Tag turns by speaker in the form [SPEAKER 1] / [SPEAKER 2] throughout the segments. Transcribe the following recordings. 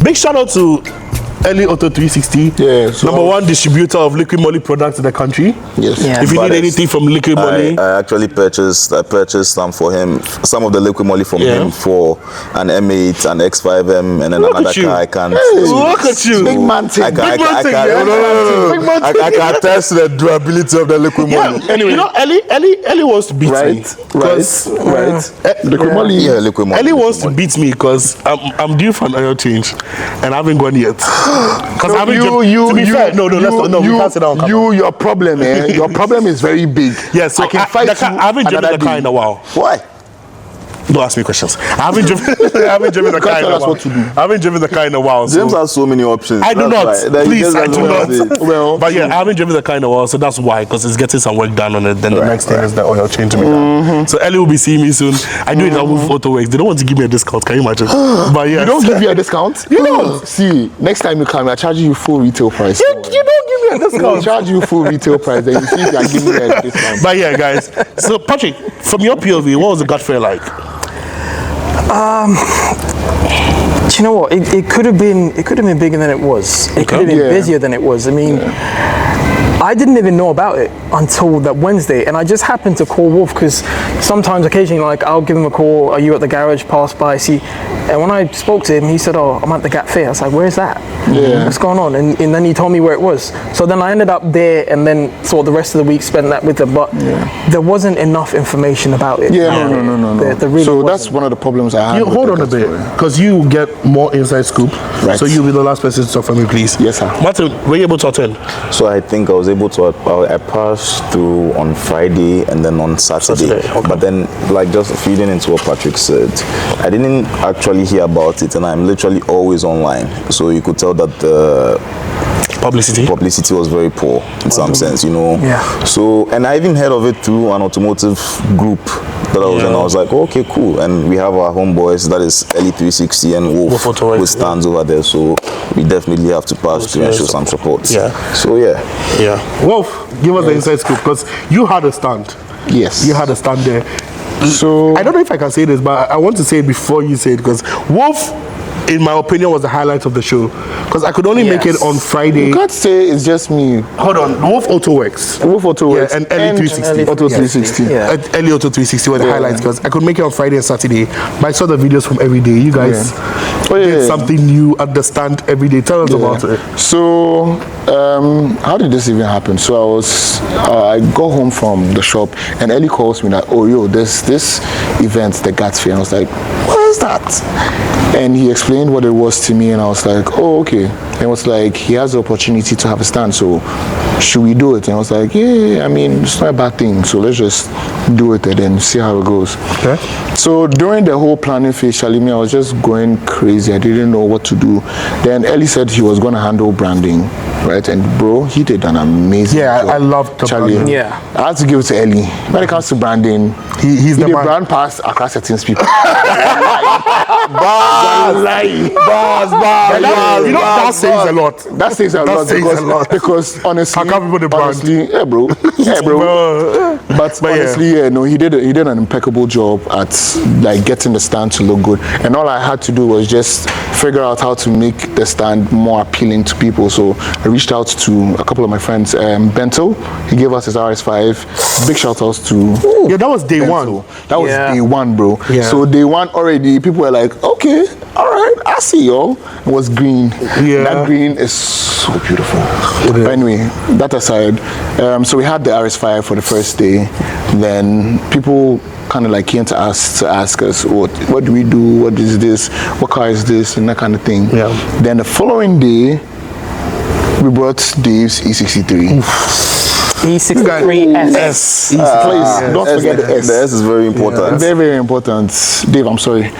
[SPEAKER 1] big shout out to Early Auto 360.
[SPEAKER 2] Yeah, so
[SPEAKER 1] number one distributor of liquid moly products in the country.
[SPEAKER 2] Yes.
[SPEAKER 3] Yeah.
[SPEAKER 1] If you need anything from liquid moly,
[SPEAKER 4] I actually purchased some for him, some of the liquid moly from him for an M8, an X5M, and then another car I can't.
[SPEAKER 1] Look at you.
[SPEAKER 2] Big man thing.
[SPEAKER 4] I can test the durability of the liquid moly.
[SPEAKER 1] Anyway, you know, Ellie wants to beat me.
[SPEAKER 2] Right. Liquid moly.
[SPEAKER 4] Yeah, liquid moly.
[SPEAKER 1] Ellie wants to beat me because I'm due for an oil change and I haven't gone yet. Because I haven't to be fair, we can't sit down.
[SPEAKER 2] Your problem, your problem is very big.
[SPEAKER 1] Yeah, so
[SPEAKER 2] I can fight you.
[SPEAKER 1] I haven't driven the car in a while.
[SPEAKER 4] Why?
[SPEAKER 1] Don't ask me questions. I haven't driven the car in a while.
[SPEAKER 2] What to do.
[SPEAKER 1] I haven't driven the car in a while.
[SPEAKER 4] James has so many options.
[SPEAKER 1] I do not. Please, I do not.
[SPEAKER 2] Well,
[SPEAKER 1] But yeah, I haven't driven the car in a while, so that's why, because it's getting some work done on it. Then the next thing is the oil change to be done. So Ellie will be seeing me soon. I do it at Wolf Auto Works. They don't want to give me a discount. Can you imagine? But yeah,
[SPEAKER 2] you don't give you a discount? You don't. See, next time you come, I charge you full retail price.
[SPEAKER 1] You don't give me a discount.
[SPEAKER 2] I'll charge you full retail price, then you see if I give me a discount.
[SPEAKER 1] But yeah, guys. So Patrick, from your POV, what was the GhatFair like?
[SPEAKER 3] Do you know what? It could have been bigger than it was. It could have been busier than it was. I mean, I didn't even know about it until that Wednesday, and I just happened to call Wolf because sometimes, occasionally, like I'll give him a call. Are you at the garage? Pass by, see. And when I spoke to him, he said, "Oh, I'm at the GhatFair." I was like, "Where's that? What's going on?" And then he told me where it was. So then I ended up there, and then sort of the rest of the week spent that with him. But there wasn't enough information about it.
[SPEAKER 2] Yeah, no.
[SPEAKER 3] There really
[SPEAKER 2] so
[SPEAKER 3] wasn't.
[SPEAKER 2] that's one of the problems I have.
[SPEAKER 1] Hold on a bit, because you get more inside scoop.
[SPEAKER 2] Right.
[SPEAKER 1] So you'll be the last person to talk for me, please.
[SPEAKER 2] Yes, sir.
[SPEAKER 1] Martin, were you able to attend?
[SPEAKER 4] So I think I was able to. I passed through on Friday and then on Saturday.
[SPEAKER 1] Okay.
[SPEAKER 4] But then, like, just feeding into what Patrick said, I didn't actually hear about it, and I'm literally always online. So you could tell that the publicity was very poor in some sense, you know.
[SPEAKER 3] Yeah.
[SPEAKER 4] So, and I even heard of it through an automotive group that I was in. I was like, oh, okay, cool. And we have our homeboys, that is LE360 and Wolf who stands over there. So we definitely have to pass through and show some support.
[SPEAKER 1] Yeah.
[SPEAKER 4] So yeah.
[SPEAKER 1] Wolf, give us the inside scoop, because you had a stand.
[SPEAKER 2] Yes.
[SPEAKER 1] You had a stand there.
[SPEAKER 2] So
[SPEAKER 1] I don't know if I can say this, but I want to say it before you say it, because Wolf, in my opinion, was the highlight of the show, because I could only make it on Friday.
[SPEAKER 2] you can't say it's just me.
[SPEAKER 1] Hold on, Wolf Auto Works.
[SPEAKER 2] Wolf Auto Works
[SPEAKER 1] and LE360.
[SPEAKER 2] Auto 360.
[SPEAKER 3] Yeah.
[SPEAKER 1] Ellie Auto 360 were the highlights, because I could make it on Friday and Saturday, but I saw the videos from every day. You guys did something new at the stand every day. Tell us about it.
[SPEAKER 2] So, how did this even happen? So I got home from the shop, and Ellie calls me like, "Oh, yo, there's this event, the Gatsby." And I was like, "What is that?" And he explained what it was to me, and I was like, "Oh, okay." And it was like, he has the opportunity to have a stand, so should we do it? And I was like, yeah, I mean, it's not a bad thing, so let's just do it and then see how it goes.
[SPEAKER 1] Okay.
[SPEAKER 2] So during the whole planning phase, Shalimi, I was just going crazy. I didn't know what to do. Then Ellie said he was going to handle branding, right? And bro, he did an amazing job.
[SPEAKER 1] I loved the branding.
[SPEAKER 3] Yeah.
[SPEAKER 2] I had to give it to Ellie. When it comes to branding,
[SPEAKER 1] he's the man.
[SPEAKER 2] brand past across settings people.
[SPEAKER 4] Bars.
[SPEAKER 1] You know, that says a lot.
[SPEAKER 2] That says a lot because honestly,
[SPEAKER 1] I can't remember the brand.
[SPEAKER 2] honestly, yeah, bro. But honestly, he did an impeccable job at like getting the stand to look good. And all I had to do was just figure out how to make the stand more appealing to people. So I reached out to a couple of my friends. Bento, he gave us his RS5. Big shout outs to
[SPEAKER 1] that was day
[SPEAKER 2] Bento.
[SPEAKER 1] one.
[SPEAKER 2] That was day one, bro.
[SPEAKER 1] Yeah.
[SPEAKER 2] So day one already, people were like, okay, all right, I see y'all. It was green.
[SPEAKER 1] Yeah.
[SPEAKER 2] That green is so beautiful. But anyway, that aside, so we had the RS5 for the first day. Then people kind of like came to us to ask us, what do we do? What is this? What car is this? And that kind of thing.
[SPEAKER 1] Yeah.
[SPEAKER 2] Then the following day, we brought Dave's E63.
[SPEAKER 3] E63S.
[SPEAKER 2] Please, don't forget the S.
[SPEAKER 4] The S is very important.
[SPEAKER 2] Very, very important. Dave, I'm sorry.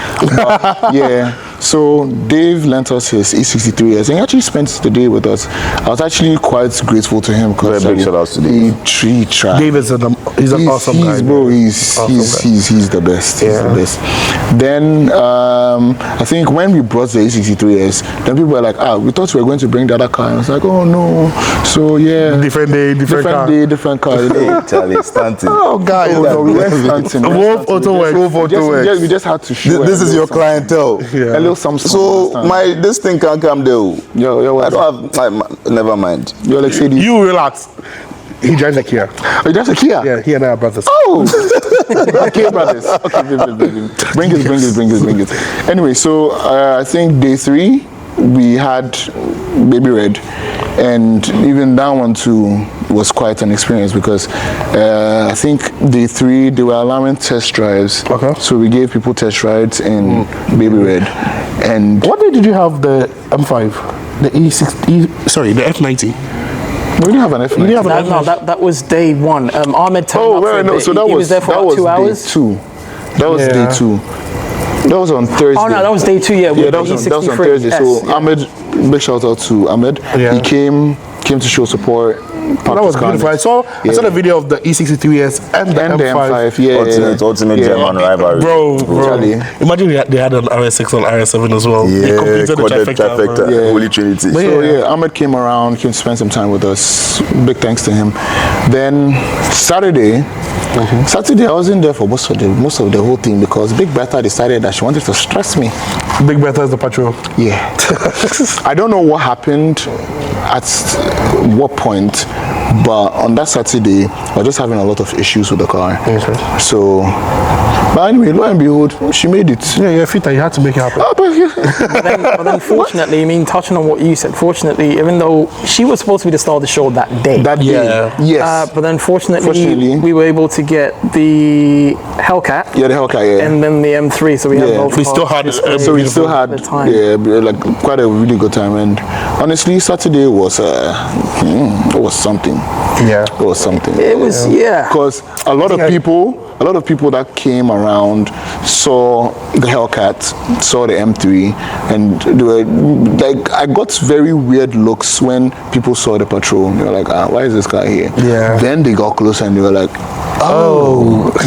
[SPEAKER 2] Yeah. So Dave lent us his E63S and he actually spent the day with us. I was actually quite grateful to him because
[SPEAKER 4] Very big shout out to Dave.
[SPEAKER 2] He tried.
[SPEAKER 1] Dave is an awesome guy.
[SPEAKER 2] Bro, he's the best. He's the best. Then I think when we brought the E63S, then people were like, we thought we were going to bring the other car. And I was like, oh no. So yeah.
[SPEAKER 1] Different day, different car.
[SPEAKER 2] Different car. You know?
[SPEAKER 4] Hey, Charlie, Stanton.
[SPEAKER 2] Oh, guys. No, we went Stanton.
[SPEAKER 1] Wolf Auto Works.
[SPEAKER 2] We just had to show.
[SPEAKER 4] This is your clientele.
[SPEAKER 2] Yeah. little something.
[SPEAKER 4] So this thing can't come there.
[SPEAKER 2] Yo,
[SPEAKER 4] I don't have. Never mind.
[SPEAKER 2] You're like,
[SPEAKER 1] you relax. He drives a Kia.
[SPEAKER 2] Oh, he drives a Kia?
[SPEAKER 1] Yeah, he and I are brothers.
[SPEAKER 2] Oh! Okay, brothers. Okay, bring it. Anyway, so I think day 3, we had Baby Red. And even that one too was quite an experience because I think day 3, they were allowing test drives.
[SPEAKER 1] Okay.
[SPEAKER 2] So we gave people test rides in Baby Red. And
[SPEAKER 1] what day did you have the M5? The the F90?
[SPEAKER 2] We didn't have an F90.
[SPEAKER 3] No, that was day 1. Ahmed turned up for
[SPEAKER 2] no, so that
[SPEAKER 3] he was there for about 2 hours.
[SPEAKER 2] Day 2. That was day 2. That was on Thursday.
[SPEAKER 3] Oh no, that was day 2. Yeah,
[SPEAKER 2] that was on Thursday. So Ahmed, big shout out to Ahmed.
[SPEAKER 1] Yeah.
[SPEAKER 2] He came to show support.
[SPEAKER 1] That was beautiful. I saw the video of the E63s and the M5.
[SPEAKER 4] Ultimate German rivalry.
[SPEAKER 1] Bro. Imagine they had an RS6 and RS7 as well.
[SPEAKER 4] Yeah,
[SPEAKER 1] they completed the trifecta.
[SPEAKER 4] Holy Trinity.
[SPEAKER 2] So Ahmed came around, came to spend some time with us. Big thanks to him. Then Saturday, I wasn't there for most of the whole thing because Big Bertha decided that she wanted to stress me.
[SPEAKER 1] Big Bertha is the patrol.
[SPEAKER 2] Yeah. I don't know what happened at what point, but on that Saturday, I was just having a lot of issues with the car.
[SPEAKER 1] Okay.
[SPEAKER 2] So, but anyway, lo and behold, she made it.
[SPEAKER 1] Yeah, Fita, you had to make it happen.
[SPEAKER 3] But then fortunately, I mean, touching on what you said, fortunately, even though she was supposed to be the star of the show that day.
[SPEAKER 2] Yes.
[SPEAKER 3] But then fortunately, we were able to get the Hellcat.
[SPEAKER 2] Yeah, the Hellcat,
[SPEAKER 3] and then the M3, so we had both.
[SPEAKER 1] We still had
[SPEAKER 2] quite a really good time. And honestly, Saturday was something.
[SPEAKER 1] Yeah.
[SPEAKER 2] It was something.
[SPEAKER 3] It was,
[SPEAKER 2] because a lot of people that came around saw the Hellcat, saw the M3, and they were like, I got very weird looks when people saw the patrol. They were like, why is this guy here?
[SPEAKER 1] Yeah.
[SPEAKER 2] Then they got closer and they were like,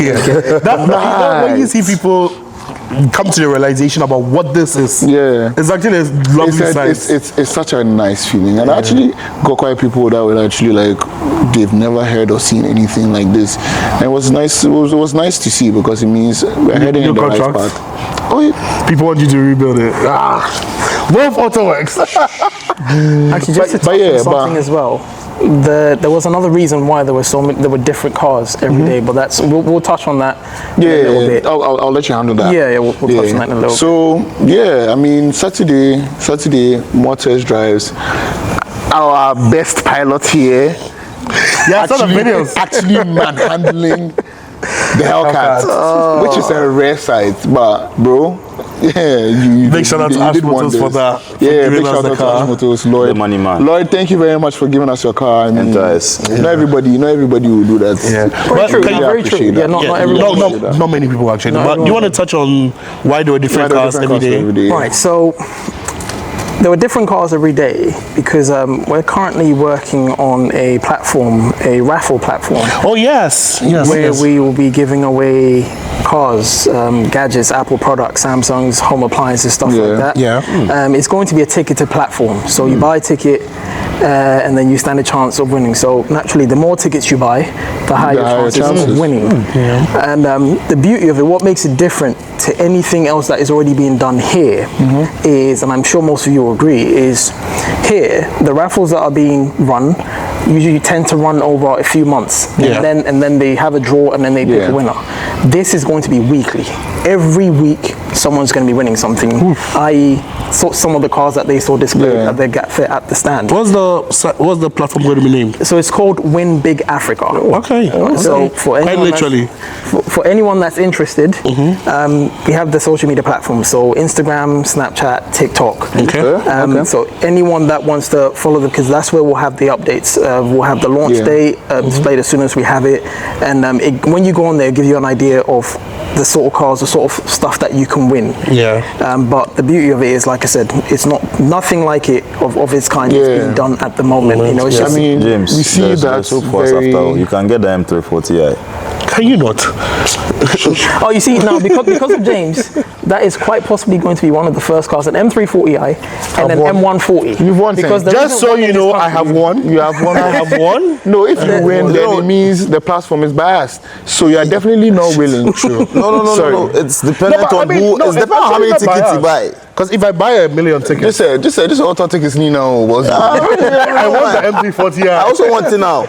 [SPEAKER 1] yeah. That's when you see people come to the realization about what this is.
[SPEAKER 2] Yeah.
[SPEAKER 1] It's actually a lovely sight.
[SPEAKER 2] It's such a nice feeling. And I actually got quite people that were actually like, they've never heard or seen anything like this. And it was nice. It was nice to see because it means we're heading in the right path. Oh, yeah.
[SPEAKER 1] People want you to rebuild it. Both AutoWorks.
[SPEAKER 3] Actually, just to touch on something as well. There was another reason why there were different cars every day, but we'll touch on that in a little bit.
[SPEAKER 2] I'll let you handle that.
[SPEAKER 3] Yeah, we'll touch on that in a little bit.
[SPEAKER 2] So I mean, Saturday, more test drives. Our best pilot here.
[SPEAKER 1] Yeah, I saw the videos.
[SPEAKER 2] Actually manhandling the Hellcat, which is a rare sight, but bro. Yeah,
[SPEAKER 1] big shout out to Ash Motors for that.
[SPEAKER 2] Yeah, big shout out to Ash Motors, Lloyd.
[SPEAKER 4] The money man.
[SPEAKER 2] Lloyd, thank you very much for giving us your car. I mean, not everybody will do that.
[SPEAKER 1] Yeah,
[SPEAKER 3] very true. Yeah, not everybody.
[SPEAKER 1] Not many people actually. But do you want to touch on why there were different cars every day?
[SPEAKER 3] Right. So there were different cars every day because we're currently working on a platform, a raffle platform.
[SPEAKER 1] Oh yes,
[SPEAKER 3] where we will be giving away cars, gadgets, Apple products, Samsungs, home appliances, stuff like that.
[SPEAKER 1] Yeah.
[SPEAKER 3] It's going to be a ticketed platform. So you buy a ticket and then you stand a chance of winning. So naturally, the more tickets you buy, the higher your chances of winning. And the beauty of it, what makes it different to anything else that is already being done here is, and I'm sure most of you will agree, is here, the raffles that are being run usually tend to run over a few months, and then they have a draw and then they pick a winner. This is going to be weekly. Every week, someone's going to be winning something, i.e. some of the cars that they saw displayed at the GhatFair at the stand.
[SPEAKER 1] What's the platform going to be named?
[SPEAKER 3] So it's called Win Big Africa.
[SPEAKER 1] Okay.
[SPEAKER 3] So for anyone that's interested, we have the social media platforms. So Instagram, Snapchat, TikTok.
[SPEAKER 1] Okay.
[SPEAKER 3] So anyone that wants to follow them, because that's where we'll have the updates. We'll have the launch date displayed as soon as we have it. And when you go on there, it gives you an idea of the sort of cars, the sort of stuff that you can win. But the beauty of it is, like I said, it's nothing like it of its kind is being done at the moment. You know, it's just,
[SPEAKER 2] I mean,
[SPEAKER 4] James,
[SPEAKER 2] we see that
[SPEAKER 4] you can get the M340i.
[SPEAKER 1] Can you not?
[SPEAKER 3] Oh, you see, now because of James, that is quite possibly going to be one of the first cars, an M340i and an M140.
[SPEAKER 2] You've won. Just so you know, I have won. You have won. I have won. No, if you win, then it means the platform is biased. So you are definitely not willing.
[SPEAKER 4] No. It's dependent on who. It's dependent on how many tickets you buy.
[SPEAKER 1] Because if I buy 1 million tickets,
[SPEAKER 2] This auto tickets now was.
[SPEAKER 1] I want the MT40i.
[SPEAKER 4] I also want it now.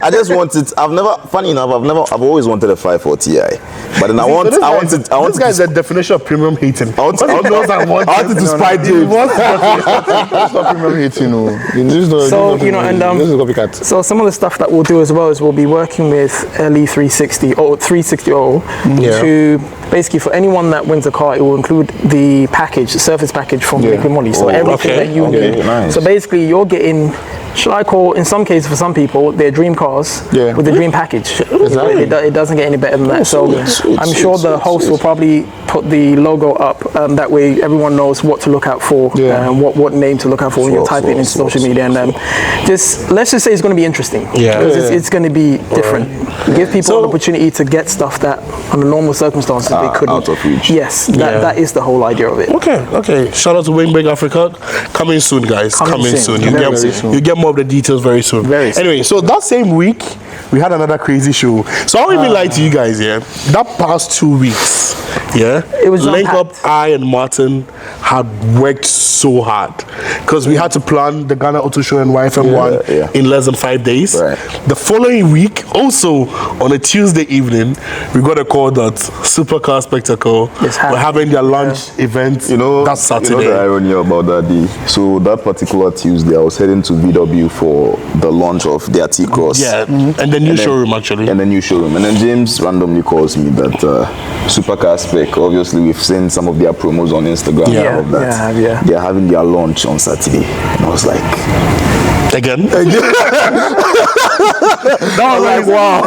[SPEAKER 4] I just want it. I've always wanted a 540i, but then I want it.
[SPEAKER 1] This guy's the definition of premium hating.
[SPEAKER 4] I want it to spy James.
[SPEAKER 2] It's not premium hating, no.
[SPEAKER 3] So so some of the stuff that we'll do as well is we'll be working with LE360 or 360 to basically for anyone that wins a car, it will include the package, the service package from Liquid Moly. So everything that you need.
[SPEAKER 4] Nice.
[SPEAKER 3] So basically, you're getting, should I call, in some cases for some people, their dream cars with the dream package. Exactly. It doesn't get any better than that. So I'm sure the host will probably put the logo up. That way, everyone knows what to look out for, what name to look out for when you're typing into social media. And let's just say it's going to be interesting. It's going to be different. Give people an opportunity to get stuff that, under normal circumstances, they couldn't.
[SPEAKER 4] Out of reach.
[SPEAKER 3] Yes, that is the whole idea of it.
[SPEAKER 1] Okay. Shout out to Wingbag Africa. Coming soon, guys. Coming soon. You get more of the details very soon. Anyway, so that same week, we had another crazy show. So I won't even lie to you guys, that past 2 weeks,
[SPEAKER 3] it was
[SPEAKER 1] Link Up, I and Martin had worked so hard because we had to plan the Ghana Auto Show and YFM1 in less than 5 days.
[SPEAKER 4] Right.
[SPEAKER 1] The following week, also on a Tuesday evening, we got a call that Supercar Spectacle were having their launch event that Saturday.
[SPEAKER 4] You know the irony about that day? So that particular Tuesday, I was heading to VW for the launch of their T-Cross.
[SPEAKER 1] And the new showroom, actually.
[SPEAKER 4] And the new showroom. And then James randomly calls me that Supercar Spec, obviously we've seen some of their promos on Instagram and all of that. They're having their launch on Saturday. And I was like...
[SPEAKER 1] Again?
[SPEAKER 2] That was like, wow.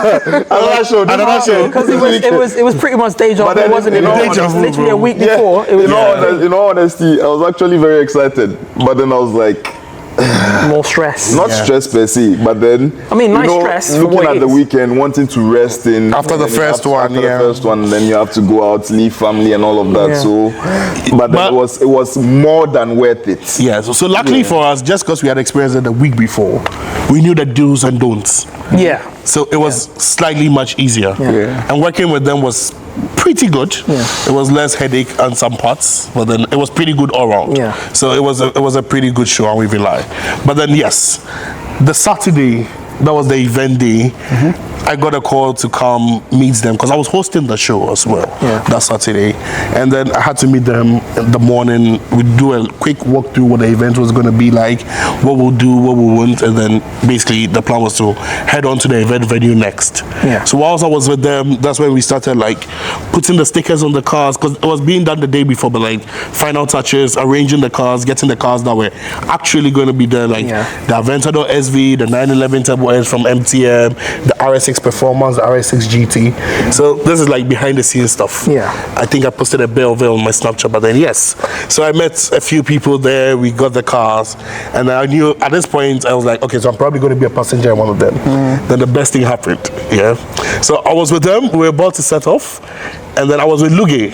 [SPEAKER 2] Another show.
[SPEAKER 3] Because it was pretty much deja vu, wasn't it? Literally a week before.
[SPEAKER 4] In all honesty, I was actually very excited. But then I was like...
[SPEAKER 3] more stress.
[SPEAKER 4] Not stress per se, but then
[SPEAKER 3] stress.
[SPEAKER 4] Looking at the weekend, wanting to rest in
[SPEAKER 1] after the first one,
[SPEAKER 4] then you have to go out, leave family and all of that. So, but it was more than worth it.
[SPEAKER 1] So luckily for us, just because we had experienced it the week before, we knew the do's and don'ts. So it was slightly much easier. And working with them was pretty good. It was less headache on some parts, but then it was pretty good all around. So it was a pretty good show, I won't even lie. But then the Saturday, that was the event day. I got a call to come meet them because I was hosting the show as well that Saturday. And then I had to meet them in the morning. We'd do a quick walk through what the event was going to be like, what we'll do, what we won't. And then basically the plan was to head on to the event venue next. So whilst I was with them, that's when we started like putting the stickers on the cars because it was being done the day before, but like final touches, arranging the cars, getting the cars that were actually going to be there, like the Aventador SV, the 911 Turbo S from MTM, the RS6 Performance, the RS6 GT. So this is like behind the scenes stuff. I think I posted a bit of it on my Snapchat, but then so I met a few people there, we got the cars, and I knew at this point I was like, okay, so I'm probably going to be a passenger in one of them. Then the best thing happened. So I was with them, we were about to set off, and then I was with Luge.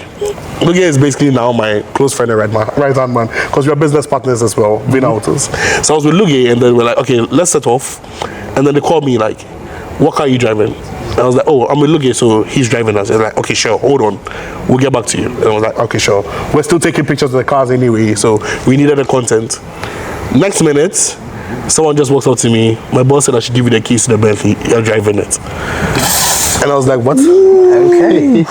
[SPEAKER 1] Luge is basically now my close friend and right-hand man, because we are business partners as well, Vina Autos. So I was with Luge, and then we're like, okay, let's set off. And then they called me like, what car are you driving? And I was like, oh, I'm with Luge, so he's driving us. They're like, okay, sure, hold on, we'll get back to you. And I was like, okay, sure. We're still taking pictures of the cars anyway, so we needed the content. Next minute, someone just walks up to me. My boss said I should give you the keys to the Bentley. You're driving it. And I was like, what?
[SPEAKER 3] Okay.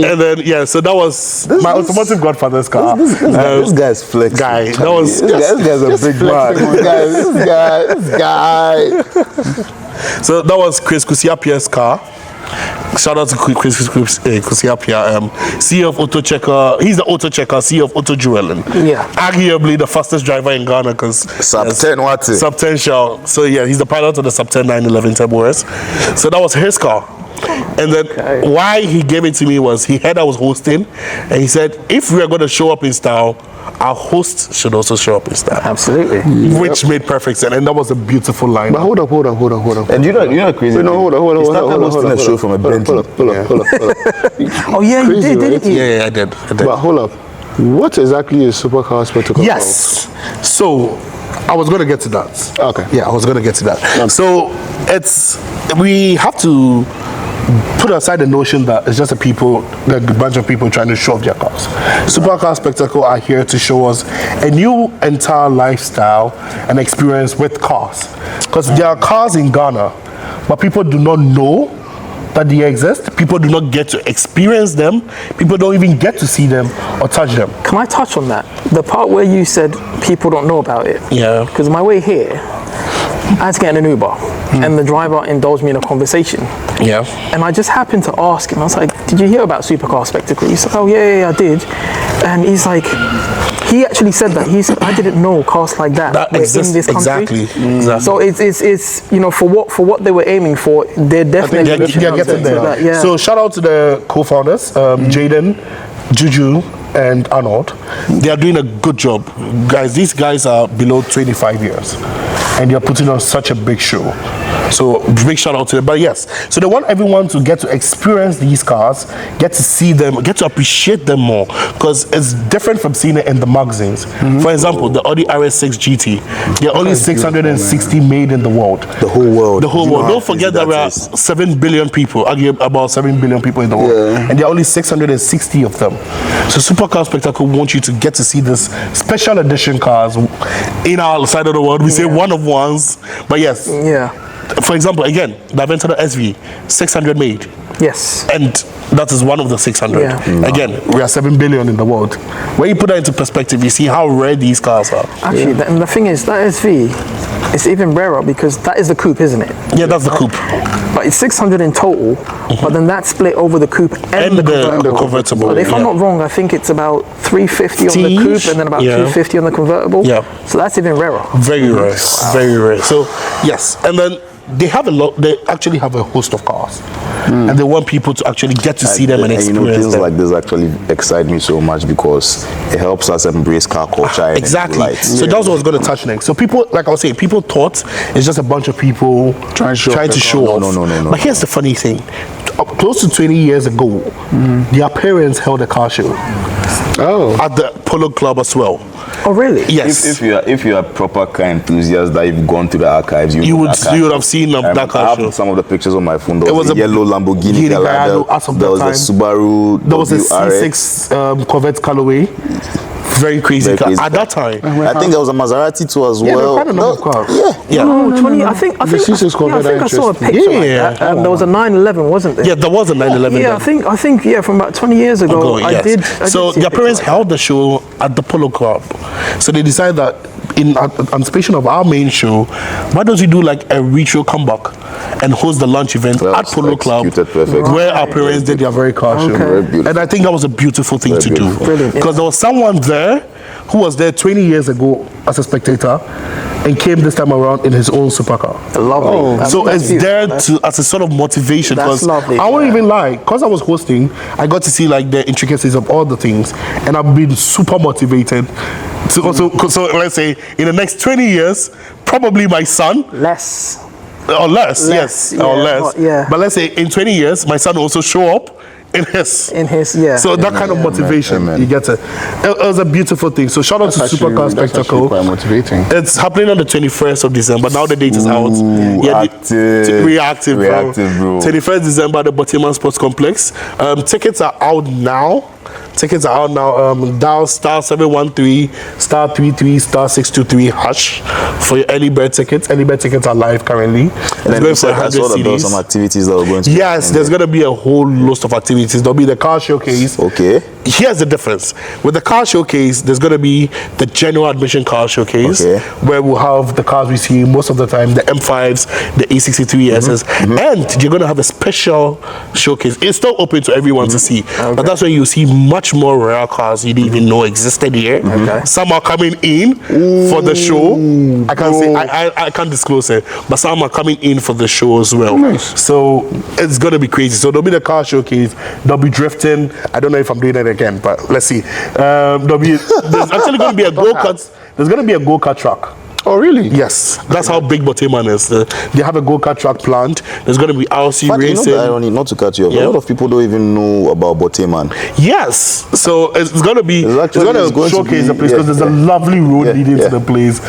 [SPEAKER 1] And then, so that was my automotive godfather's car.
[SPEAKER 4] This guy's flex.
[SPEAKER 1] This guy's a big man.
[SPEAKER 2] This guy.
[SPEAKER 1] So that was Chris Kusiapia's car. Shout out to Chris Kusiapia, CEO of Auto Checker. He's the Auto Checker, CEO of Auto Jewelin. Arguably the fastest driver in Ghana because
[SPEAKER 4] Sub 10 shell.
[SPEAKER 1] So he's the pilot of the Sub 10 911 Turbo S. So that was his car. And then why he gave it to me was he heard I was hosting, and he said, if we are going to show up in style, our host should also show up in style.
[SPEAKER 3] Absolutely.
[SPEAKER 1] Which made perfect sense, and that was a beautiful line.
[SPEAKER 2] But hold up.
[SPEAKER 4] And you know crazy.
[SPEAKER 2] Hold up.
[SPEAKER 4] He started hosting a show from a Bentley.
[SPEAKER 2] Hold up.
[SPEAKER 3] Oh yeah, you did, didn't you?
[SPEAKER 1] Yeah, I did.
[SPEAKER 2] But hold up. What exactly is Supercar Spectacle?
[SPEAKER 1] Yes. So I was going to get to that.
[SPEAKER 2] Okay.
[SPEAKER 1] Yeah, I was going to get to that. So we have to put aside the notion that it's just a bunch of people trying to show off their cars. Supercar Spectacle are here to show us a new entire lifestyle and experience with cars. Because there are cars in Ghana, but people do not know that they exist. People do not get to experience them. People don't even get to see them or touch them.
[SPEAKER 3] Can I touch on that? The part where you said people don't know about it.
[SPEAKER 1] Yeah.
[SPEAKER 3] Because my way here, I had to get in an Uber, and the driver indulged me in a conversation.
[SPEAKER 1] Yeah.
[SPEAKER 3] And I just happened to ask him, I was like, did you hear about Supercar Spectacle? He said, oh yeah, I did. And he's like, he actually said that. He said, I didn't know cars like that were in this country.
[SPEAKER 1] Exactly.
[SPEAKER 3] So it's you know, for what they were aiming for, they're definitely
[SPEAKER 1] getting there.
[SPEAKER 3] That, yeah.
[SPEAKER 1] So shout out to the co-founders, Jaden, Juju, and Arnold. They are doing a good job. Guys, these guys are below 25 years. And they're putting on such a big show. So big shout out to them. But yes, so they want everyone to get to experience these cars, get to see them, get to appreciate them more, because it's different from seeing it in the magazines. For example, the Audi RS6 GT, there are only 660 made in the world.
[SPEAKER 4] The whole world.
[SPEAKER 1] The whole world. Don't forget that there are 7 billion people, about 7 billion people in the world, and there are only 660 of them. So Supercar Spectacle wants you to get to see this special edition cars in our side of the world. We say one of ones, but yes.
[SPEAKER 3] Yeah.
[SPEAKER 1] For example, again, the Aventador SV, 600 made.
[SPEAKER 3] Yes.
[SPEAKER 1] And that is one of the 600.
[SPEAKER 3] Yeah.
[SPEAKER 1] Again, we are 7 billion in the world. When you put that into perspective, you see how rare these cars are.
[SPEAKER 3] Actually, and the thing is, that SV is even rarer because that is the coupe, isn't it?
[SPEAKER 1] Yeah, that's the coupe.
[SPEAKER 3] But it's 600 in total, but then that's split over the coupe and the convertible. But if I'm not wrong, I think it's about 350 on the coupe and then about 250 on the convertible.
[SPEAKER 1] Yeah.
[SPEAKER 3] So that's even rarer.
[SPEAKER 1] Very rare. Wow. Very rare. So, yes. And then they have they actually have a host of cars. And they want people to actually get to see them and experience them.
[SPEAKER 4] Things like this actually excite me so much because it helps us embrace car culture.
[SPEAKER 1] Exactly. So that's what I was going to touch next. So people, like I was saying, people thought it's just a bunch of people trying to show off.
[SPEAKER 4] No.
[SPEAKER 1] But here's the funny thing. Close to 20 years ago, their parents held a car show. At the Polo Club as well.
[SPEAKER 3] Oh really?
[SPEAKER 1] Yes.
[SPEAKER 4] If you are a proper car enthusiast that you've gone to the archives, you would have seen that car show. I have some of the pictures on my phone. There was a yellow Lamborghini Gallardo. There was a Subaru.
[SPEAKER 1] There was a C6 Corvette Callaway. Very crazy car at that time.
[SPEAKER 4] I think there was a Maserati too as well.
[SPEAKER 1] Quite a number of cars.
[SPEAKER 3] Yeah. No, 20. I think I saw a picture like that. There was a 911, wasn't there?
[SPEAKER 1] Yeah, there was a 911.
[SPEAKER 3] Yeah, I think from about 20 years ago, I did.
[SPEAKER 1] So their parents held the show at the Polo Club. So they decided that in anticipation of our main show, why don't we do like a retro comeback and host the lunch event at Polo Club, where our parents did their very car show. And I think that was a beautiful thing to do. Because there was someone there who was there 20 years ago as a spectator and came this time around in his own supercar.
[SPEAKER 3] Lovely.
[SPEAKER 1] So it's there as a sort of motivation.
[SPEAKER 3] That's lovely.
[SPEAKER 1] I won't even lie, because I was hosting, I got to see like the intricacies of all the things, and I've been super motivated. So let's say in the next 20 years, probably my son.
[SPEAKER 3] Less.
[SPEAKER 1] Or less, yes.
[SPEAKER 3] Yeah,
[SPEAKER 1] or less. But let's say in 20 years, my son will also show up in his. So that kind of motivation, you get it. It was a beautiful thing. So shout out to Supercar Spectacle.
[SPEAKER 2] Quite motivating.
[SPEAKER 1] It's happening on the 21st of December. Now the date is out. Reactive, bro. 21st December, the Botiman Sports Complex. Tickets are out now. Dial star 713 star 33 star 623 hash for your early bird tickets. Early bird tickets are live currently.
[SPEAKER 4] And then I saw that there were some activities that were going to.
[SPEAKER 1] Yes, there's going to be a whole host of activities. There'll be the car showcase.
[SPEAKER 4] Okay.
[SPEAKER 1] Here's the difference. With the car showcase, there's going to be the general admission car showcase, where we'll have the cars we see most of the time, the M5s, the A63s, and you're going to have a special showcase. It's still open to everyone to see, but that's where you see much more rare cars you didn't even know existed here. Some are coming in for the show. I can't say, I can't disclose it, but some are coming in for the show as well. So it's going to be crazy. So there'll be the car showcase, there'll be drifting. I don't know if I'm doing it again, but let's see. There's actually going to be a go-kart. There's going to be a go-kart track.
[SPEAKER 2] Oh, really?
[SPEAKER 1] Yes, that's how big Boteman is. They have a go-kart track planned. There's going to be RC racing.
[SPEAKER 4] You know the irony, not to cut you off, a lot of people don't even know about Boteman.
[SPEAKER 1] Yes, so it's going to be, it's going to showcase the place because there's a lovely road leading to the place.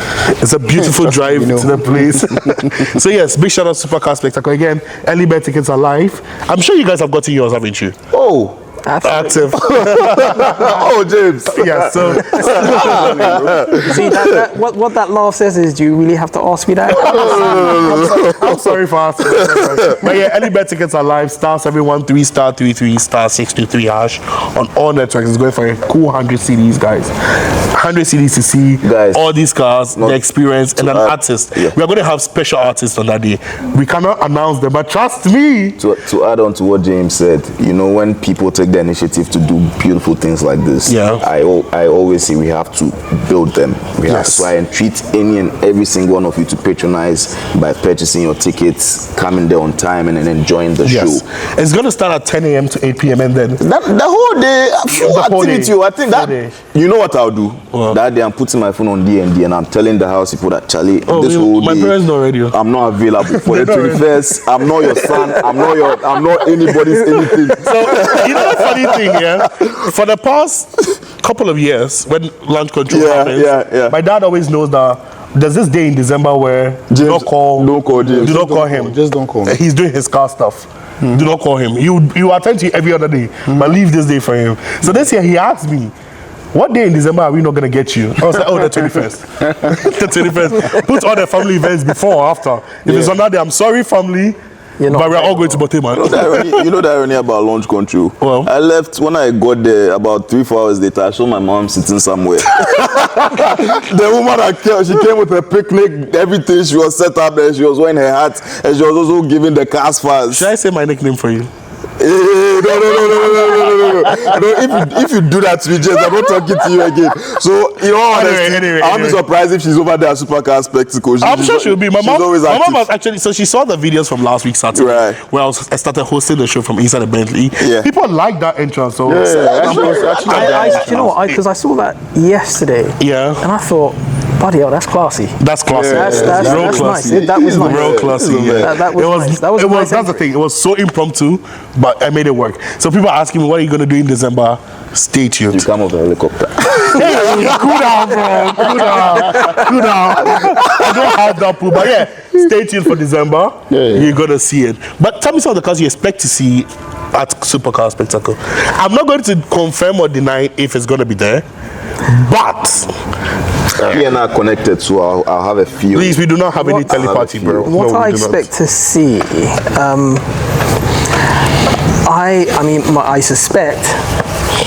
[SPEAKER 1] It's a beautiful drive to the place. So yes, big shout out to Supercar Spectacle. Again, early bird tickets are live. I'm sure you guys have gotten yours, haven't you?
[SPEAKER 2] Oh.
[SPEAKER 1] Active.
[SPEAKER 2] Oh, James.
[SPEAKER 1] Yeah, so
[SPEAKER 3] see what that laugh says is, do you really have to ask me that?
[SPEAKER 1] I'm sorry for asking. But yeah, early bird tickets are live. *713 *33 *623 hash on all networks. It's going for a cool 100 CDs, guys. 100 CDs to see all these cars, the experience, and an artist. We are going to have special artists on that day. We cannot announce them, but trust me.
[SPEAKER 4] To add on to what James said, you know, when people take the initiative to do beautiful things like this, I always say we have to build them. We have to try and treat any and every single one of you to patronize by purchasing your tickets, coming there on time, and then enjoying the show.
[SPEAKER 1] It's going to start at 10 a.m. to 8 p.m. and then
[SPEAKER 2] the whole day, activity. I think that
[SPEAKER 4] you know what I'll do. That day I'm putting my phone on DND and I'm telling the house people that Charlie, this whole day
[SPEAKER 1] my parents not ready.
[SPEAKER 4] I'm not available for the 21st. I'm not your son. I'm not anybody's anything.
[SPEAKER 1] So you know the funny thing, for the past couple of years when launch control happens, my dad always knows that there's this day in December where do not call James. Do not call him.
[SPEAKER 2] Just don't call him.
[SPEAKER 1] He's doing his car stuff. Do not call him. You attend to you every other day, but leave this day for him. So this year he asked me, what day in December are we not going to get you? I was like, oh, the 21st. The 21st. Put all the family events before or after. If it's on that day, I'm sorry, family. But we're all going to Boteman.
[SPEAKER 4] You know the irony about launch control?
[SPEAKER 1] Well,
[SPEAKER 4] I left when I got there about 3-4 hours later. I saw my mom sitting somewhere. The woman that came, she came with her picnic, everything. She was set up there. She was wearing her hat, and she was also giving the cars fast.
[SPEAKER 1] Should I say my nickname for you?
[SPEAKER 4] No. If you do that to me, James, I'm not talking to you again. So, you know, honestly, I won't be surprised if she's over there at Supercar Spectacle.
[SPEAKER 1] I'm sure she'll be. My mom was actually, so she saw the videos from last week Saturday, where I started hosting the show from inside the Bentley. People like that entrance. So,
[SPEAKER 3] you know what? Because I saw that yesterday. And I thought, bloody hell, that's classy.
[SPEAKER 1] That's classy.
[SPEAKER 3] That's nice. That was nice.
[SPEAKER 1] Real classy.
[SPEAKER 3] That was nice.
[SPEAKER 1] That's the thing. It was so impromptu, but I made it work. So people are asking me, what are you going to do in December? Stay tuned.
[SPEAKER 4] You come off a helicopter.
[SPEAKER 1] Cool down, bro. Cool down. I don't have that proof, but stay tuned for December. You're going to see it. But tell me some of the cars you expect to see at Supercar Spectacle. I'm not going to confirm or deny if it's going to be there, but
[SPEAKER 4] we are not connected, so I'll have a few.
[SPEAKER 1] Please, we do not have any telepathy, bro.
[SPEAKER 3] What I expect to see, I suspect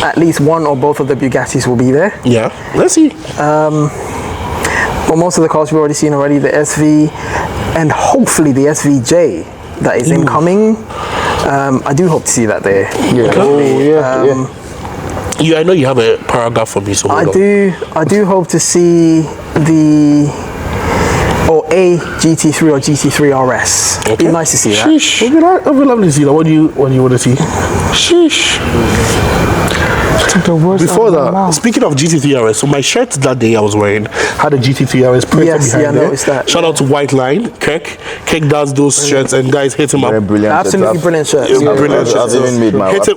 [SPEAKER 3] at least one or both of the Bugattis will be there.
[SPEAKER 1] Yeah, let's see.
[SPEAKER 3] But most of the cars we've already seen already, the SV and hopefully the SVJ that is incoming. I do hope to see that there.
[SPEAKER 1] I know you have a paragraph for me, so
[SPEAKER 3] I do hope to see the a GT3 or GT3 RS. It'd be nice to see that.
[SPEAKER 1] Sheesh. It would be lovely to see that. What do you want to see? Sheesh. Before that, speaking of GT3 RS, so my shirt that day I was wearing had a GT3 RS printed behind it. That. Shout out to White Line, Kirk does those shirts, and guys hit him up.
[SPEAKER 3] Absolutely brilliant shirts.
[SPEAKER 1] Brilliant shirts.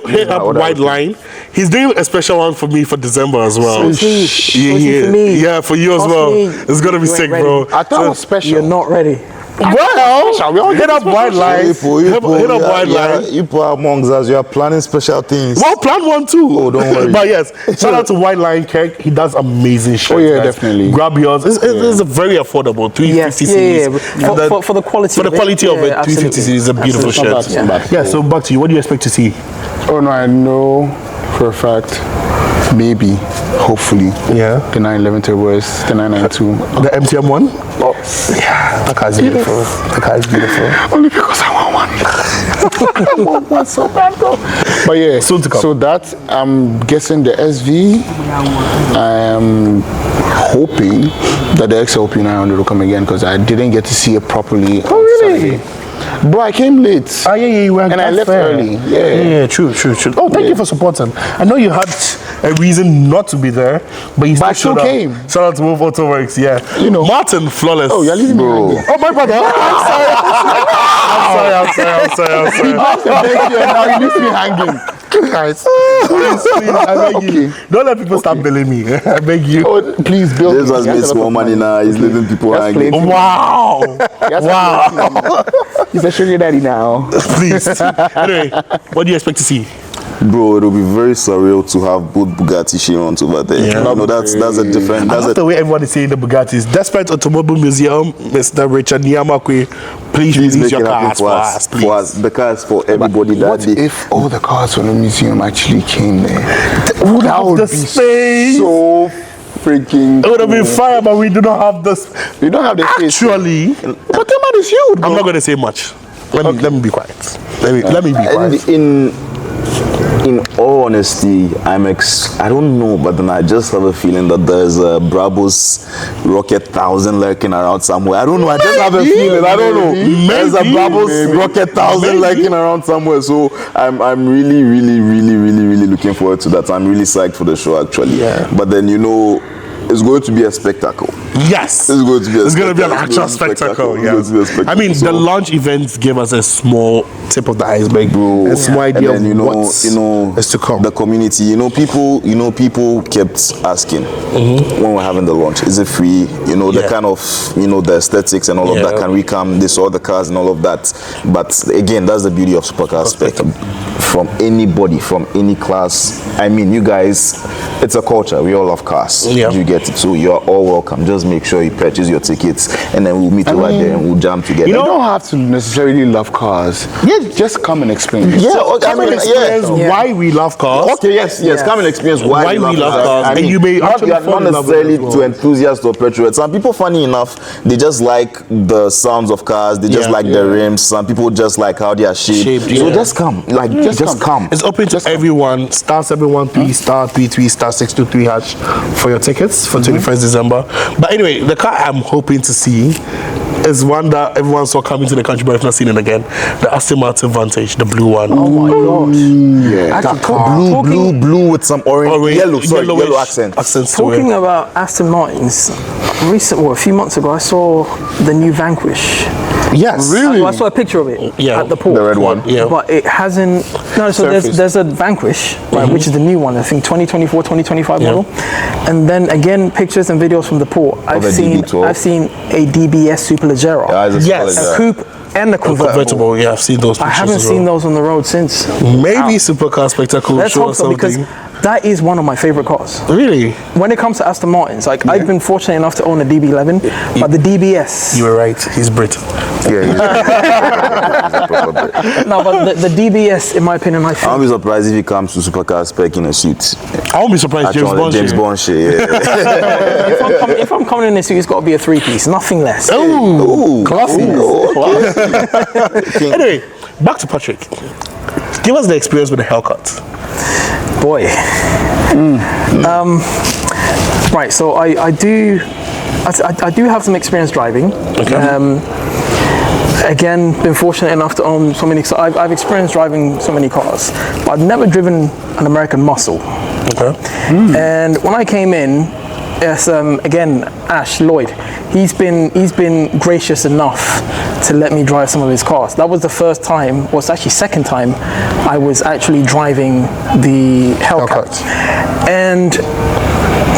[SPEAKER 1] Hit up White Line. He's doing a special one for me for December as well.
[SPEAKER 3] For me.
[SPEAKER 1] Yeah, for you as well. It's gonna be sick, bro.
[SPEAKER 2] I thought it was special.
[SPEAKER 3] You're not ready.
[SPEAKER 1] Well, hit up White Line. Hit up White Line.
[SPEAKER 4] You put amongst us, you are planning special things.
[SPEAKER 1] Well, plan one too.
[SPEAKER 4] Oh, don't worry.
[SPEAKER 1] But yes, shout out to White Line Kirk. He does amazing shit.
[SPEAKER 2] Oh yeah, definitely.
[SPEAKER 1] Grab yours. It's a very affordable 350 series.
[SPEAKER 3] For the quality.
[SPEAKER 1] For the quality of it, 350 series is a beautiful shirt. Yeah. So back to you. What do you expect to see?
[SPEAKER 2] Oh no, I know for a fact. Maybe, hopefully, the 911 Turbo S, the 992.
[SPEAKER 1] The MTM one?
[SPEAKER 2] Oh,
[SPEAKER 1] yeah, that car is beautiful. The car is beautiful.
[SPEAKER 2] Only because I want one. I want one so bad, though. But yeah,
[SPEAKER 1] soon to come.
[SPEAKER 2] So that, I'm guessing the SV, I am hoping that the XLP 900 will come again because I didn't get to see it properly on Saturday. Bro, I came late.
[SPEAKER 1] Oh, yeah, you were.
[SPEAKER 2] And I left early.
[SPEAKER 1] Yeah, true. Oh, thank you for supporting. I know you had a reason not to be there, but you still
[SPEAKER 2] came.
[SPEAKER 1] Shout out to Wolf Autoworks, yeah.
[SPEAKER 2] You know.
[SPEAKER 1] Martin, flawless.
[SPEAKER 2] Oh, you're leaving me hanging.
[SPEAKER 1] Oh, my brother. I'm sorry.
[SPEAKER 2] Now you leave me hanging.
[SPEAKER 1] Guys, please, I beg you. Don't let people start billing me. I beg you.
[SPEAKER 2] Oh, please, Bill.
[SPEAKER 4] This was made small money now. He's leaving people hanging.
[SPEAKER 1] Wow.
[SPEAKER 2] He's a sugar daddy now.
[SPEAKER 1] Please. Anyway, what do you expect to see?
[SPEAKER 4] Bro, it'll be very surreal to have both Bugatti Chirons over there.
[SPEAKER 1] Yeah.
[SPEAKER 4] No, that's a different.
[SPEAKER 1] I love the way everyone is saying the Bugattis. Despite Automobile Museum, Mr. Richard Niyamakwe, please release your cars for us, please.
[SPEAKER 4] For us. The cars for everybody that
[SPEAKER 2] What
[SPEAKER 4] day.
[SPEAKER 2] if all the cars from the museum actually came there?
[SPEAKER 1] That would be
[SPEAKER 2] space. So freaking.
[SPEAKER 1] It would have been fire, but we do not have this.
[SPEAKER 2] We don't have the space.
[SPEAKER 1] Actually,
[SPEAKER 2] But the man is huge, bro.
[SPEAKER 1] I'm not going to say much. Let me be quiet. Let me be quiet.
[SPEAKER 4] And in all honesty, I don't know, but then I just have a feeling that there's a Brabus Rocket 1000 lurking around somewhere. I don't know. I just have a feeling. I don't know. There's a Brabus Rocket 1000 lurking around somewhere. So I'm really looking forward to that. I'm really psyched for the show, actually.
[SPEAKER 1] Yeah.
[SPEAKER 4] But then it's going to be a spectacle.
[SPEAKER 1] Yes.
[SPEAKER 4] It's going to be
[SPEAKER 1] It's going to be an actual spectacle. Yeah.
[SPEAKER 4] It's going to be a spectacle.
[SPEAKER 1] I mean, the launch events gave us a small tip of the iceberg,
[SPEAKER 4] bro.
[SPEAKER 1] A small idea of what's to come.
[SPEAKER 4] The community, people kept asking when we're having the launch, is it free? The kind of, the aesthetics and all of that. Can we come? They saw the cars and all of that. But again, that's the beauty of Supercar Spectacle. From anybody, from any class. I mean, you guys, it's a culture. We all love cars.
[SPEAKER 1] Yeah.
[SPEAKER 4] You get it. So you're all welcome. Just make sure you purchase your tickets, and then we'll meet over there and we'll jam together.
[SPEAKER 2] You don't have to necessarily love cars. Just come and explain.
[SPEAKER 1] Yeah,
[SPEAKER 2] come
[SPEAKER 1] and experience why we love cars.
[SPEAKER 4] Okay, yes. Come and experience why we love cars.
[SPEAKER 1] And you may
[SPEAKER 4] not necessarily to enthusiasts or petrol. Some people, funny enough, they just like the sounds of cars. They just like the rims. Some people just like how they are shaped. So just come, just come.
[SPEAKER 1] It's open to everyone. Star 713, star 33, star 623 hash for your tickets for 21st December. But anyway, the car I'm hoping to see is one that everyone saw coming to the country, but I've not seen it again. The Aston Martin Vantage, the blue one.
[SPEAKER 3] Oh my gosh.
[SPEAKER 2] Yeah.
[SPEAKER 3] Actually,
[SPEAKER 4] blue with some orange, yellow accents.
[SPEAKER 3] Talking about Aston Martins, a few months ago, I saw the new Vanquish.
[SPEAKER 1] Yes.
[SPEAKER 2] Really?
[SPEAKER 3] I saw a picture of it at the port.
[SPEAKER 2] The red one.
[SPEAKER 1] Yeah.
[SPEAKER 3] But it hasn't. No, so there's a Vanquish, right, which is the new one, I think 2024, 2025 model. And then again, pictures and videos from the port. I've seen a DBS Superleggera.
[SPEAKER 1] Yes.
[SPEAKER 3] A coupe and a convertible.
[SPEAKER 1] Yeah, I've seen those pictures.
[SPEAKER 3] I haven't seen those on the road since.
[SPEAKER 1] Maybe Supercar Spectacle.
[SPEAKER 3] Let's hope so, because that is one of my favorite cars.
[SPEAKER 1] Really?
[SPEAKER 3] When it comes to Aston Martins, like I've been fortunate enough to own a DB11, but the DBS.
[SPEAKER 1] You were right. He's Brit.
[SPEAKER 2] Yeah.
[SPEAKER 3] No, but the DBS, in my opinion, I
[SPEAKER 4] won't be surprised if he comes to Supercar Spec in a suit.
[SPEAKER 1] I won't be surprised.
[SPEAKER 4] James Bond shit.
[SPEAKER 3] if I'm coming in a suit, it's got to be a three-piece, nothing less.
[SPEAKER 1] Oh, classy. Anyway, back to Patrick. Give us the experience with the Hellcat.
[SPEAKER 3] Boy. Right, so I do have some experience driving.
[SPEAKER 1] Okay.
[SPEAKER 3] Again, been fortunate enough to own so many. So I've experienced driving so many cars, but I've never driven an American muscle.
[SPEAKER 1] Okay.
[SPEAKER 3] And when I came in, yes, again, Ash Lloyd, he's been gracious enough to let me drive some of his cars. That was the first time, well, it's actually second time, I was actually driving the Hellcat. And